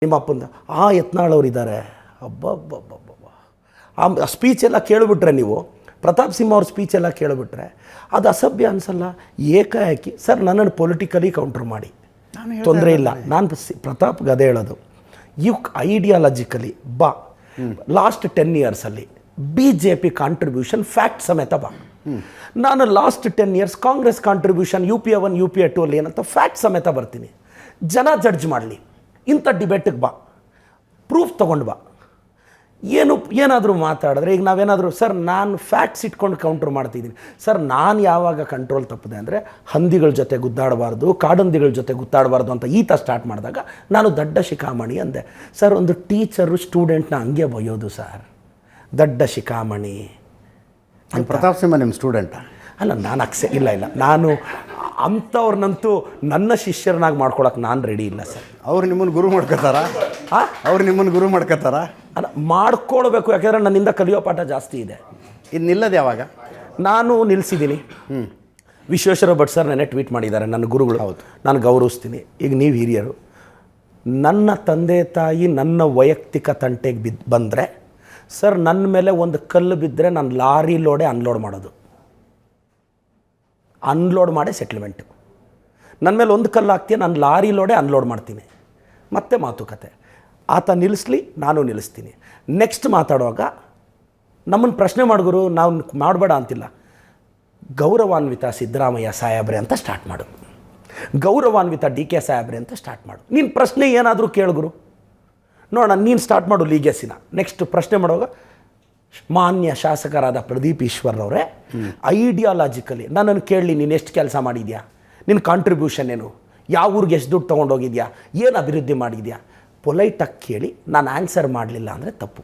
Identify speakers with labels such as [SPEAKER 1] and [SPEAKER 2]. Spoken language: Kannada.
[SPEAKER 1] ನಿಮ್ಮ ಅಪ್ಪಂದ ಯತ್ನಾಳ್ ಇದ್ದಾರೆ. ಅಬ್ಬಬ್ಬಬ್ಬಬ್ಬ ಆ ಸ್ಪೀಚೆಲ್ಲ ಕೇಳಿಬಿಟ್ರೆ ನೀವು, ಪ್ರತಾಪ್ ಸಿಂಹ ಅವ್ರ ಸ್ಪೀಚೆಲ್ಲ ಕೇಳಿಬಿಟ್ರೆ ಅದು ಅಸಭ್ಯ ಅನಿಸಲ್ಲ. ಏಕಾಏಕಿ ಸರ್ ನನ್ನನ್ನು ಪೊಲಿಟಿಕಲಿ ಕೌಂಟ್ರ್ ಮಾಡಿ, ತೊಂದರೆ ಇಲ್ಲ. ನಾನು ಪ್ರತಾಪ್ ಗದೆ ಹೇಳೋದು, ಐಡಿಯಾಲಜಿಕಲಿ ಬಾ. ಲಾಸ್ಟ್ 10 ಇಯರ್ಸಲ್ಲಿ BJP ಕಾಂಟ್ರಿಬ್ಯೂಷನ್ ಫ್ಯಾಕ್ಟ್ ಸಮೇತ ಬಾ. ನಾನು last 10 years Congress contribution UPA 1 UPA 2 ಅಲ್ಲಿ ಏನಂತ ಫ್ಯಾಕ್ಟ್ ಸಮೇತ ಬರ್ತೀನಿ. ಜನ ಜಡ್ಜ್ ಮಾಡಲಿ. ಇಂಥ ಡಿಬೇಟಿಗೆ ಬಾ, ಪ್ರೂಫ್ ತೊಗೊಂಡು ಬಾ. ಏನಾದರೂ ಮಾತಾಡಿದ್ರೆ, ಈಗ ನಾವೇನಾದರೂ ಸರ್ ನಾನು ಫ್ಯಾಕ್ಟ್ಸ್ ಇಟ್ಕೊಂಡು ಕೌಂಟ್ರ್ ಮಾಡ್ತಿದ್ದೀನಿ ಸರ್. ನಾನು ಯಾವಾಗ ಕಂಟ್ರೋಲ್ ತಪ್ಪಿದೆ ಅಂದರೆ ಹಂದಿಗಳ ಜೊತೆ ಗುದ್ದಾಡಬಾರ್ದು, ಕಾಡಂದಿಗಳ ಜೊತೆ ಗುದ್ದಾಡಬಾರ್ದು ಅಂತ ಈತ ಸ್ಟಾರ್ಟ್ ಮಾಡಿದಾಗ ನಾನು ದಡ್ಡ ಶಿಖಾಮಣಿ ಅಂದೆ. ಸರ್ ಒಂದು ಟೀಚರು ಸ್ಟೂಡೆಂಟ್ನ ಹಂಗೆ ಬೈಯೋದು ಸರ್, ದಡ್ಡ ಶಿಖಾಮಣಿ.
[SPEAKER 2] ಪ್ರತಾಪ್ ಸಿಂಹ ನಿಮ್ಮ ಸ್ಟೂಡೆಂಟ
[SPEAKER 1] ಅಲ್ಲ, ನಾನು ಇಲ್ಲ ನಾನು ಅಂಥವ್ರನ್ನಂತೂ ನನ್ನ ಶಿಷ್ಯರನ್ನಾಗಿ ಮಾಡ್ಕೊಳಕ್ಕೆ ನಾನು ರೆಡಿ ಇಲ್ಲ ಸರ್.
[SPEAKER 2] ಅವ್ರು ನಿಮ್ಮನ್ನು ಗುರು ಮಾಡ್ಕೋತಾರಾ? ಅವ್ರು ನಿಮ್ಮನ್ನು ಗುರು ಮಾಡ್ಕೋತಾರಾ?
[SPEAKER 1] ಅಲ್ಲ, ಮಾಡ್ಕೊಳ್ಬೇಕು. ಯಾಕೆಂದರೆ ನನ್ನಿಂದ ಕಲಿಯೋ ಪಾಠ ಜಾಸ್ತಿ ಇದೆ.
[SPEAKER 2] ಇದು ನಿಲ್ಲದು ಯಾವಾಗ?
[SPEAKER 1] ನಾನು ನಿಲ್ಲಿಸಿದ್ದೀನಿ. ವಿಶ್ವೇಶ್ವರ ಭಟ್ ಸರ್ ನೆನ್ನೆ ಟ್ವೀಟ್ ಮಾಡಿದ್ದಾರೆ, ನನ್ನ ಗುರುಗಳು. ಹೌದು, ನಾನು ಗೌರವಿಸ್ತೀನಿ. ಈಗ ನೀವು ಹಿರಿಯರು, ನನ್ನ ತಂದೆ ತಾಯಿ ನನ್ನ ವೈಯಕ್ತಿಕ ತಂಟೆಗೆ ಬಂದರೆ ಸರ್, ನನ್ನ ಮೇಲೆ ಒಂದು ಕಲ್ಲು ಬಿದ್ದರೆ ನಾನು ಲಾರಿ ಲೋಡೆ ಅನ್ಲೋಡ್ ಮಾಡೋದು, ಅನ್ಲೋಡ್ ಮಾಡೇ ಸೆಟ್ಲ್ಮೆಂಟು. ನನ್ನ ಮೇಲೆ ಒಂದು ಕಲ್ಲು ಹಾಕ್ತೀಯ, ನಾನು ಲಾರಿ ಲೋಡೆ ಅನ್ಲೋಡ್ ಮಾಡ್ತೀನಿ. ಮತ್ತೆ ಮಾತುಕತೆ. ಆತ ನಿಲ್ಲಿಸ್ಲಿ, ನಾನು ನಿಲ್ಲಿಸ್ತೀನಿ. ನೆಕ್ಸ್ಟ್ ಮಾತಾಡುವಾಗ ನಮ್ಮನ್ನು ಪ್ರಶ್ನೆ ಮಾಡಿದ್ರು, ನಾವು ಮಾಡಬೇಡ ಅಂತಿಲ್ಲ. ಗೌರವಾನ್ವಿತ ಸಿದ್ದರಾಮಯ್ಯ ಸಾಹೇಬ್ರೆ ಅಂತ ಸ್ಟಾರ್ಟ್ ಮಾಡು, ಗೌರವಾನ್ವಿತ DK ಸಾಹೇಬ್ರೆ ಅಂತ ಸ್ಟಾರ್ಟ್ ಮಾಡು. ನೀನು ಪ್ರಶ್ನೆ ಏನಾದರೂ ಕೇಳಿದ್ರು ನೋಡೋಣ. ನೀನು ಸ್ಟಾರ್ಟ್ ಮಾಡು ಲೀಗೇಸಿನ. ನೆಕ್ಸ್ಟ್ ಪ್ರಶ್ನೆ ಮಾಡುವಾಗ ಮಾನ್ಯ ಶಾಸಕರಾದ ಪ್ರದೀಪ್ ಈಶ್ವರ್ರವರೇ, ಐಡಿಯಾಲಜಿಕಲಿ ನನ್ನನ್ನು ಕೇಳಲಿ, ನೀನು ಎಷ್ಟು ಕೆಲಸ ಮಾಡಿದ್ಯಾ, ನಿನ್ನ ಕಾಂಟ್ರಿಬ್ಯೂಷನ್ ಏನು, ಯಾವ ಊರಿಗೆ ಎಷ್ಟು ದುಡ್ಡು ತೊಗೊಂಡೋಗಿದ್ಯಾ, ಏನು ಅಭಿವೃದ್ಧಿ ಮಾಡಿದ್ಯಾ, ಪೊಲೈಟಾಗಿ ಕೇಳಿ ನಾನು ಆನ್ಸರ್ ಮಾಡಲಿಲ್ಲ ಅಂದರೆ ತಪ್ಪು.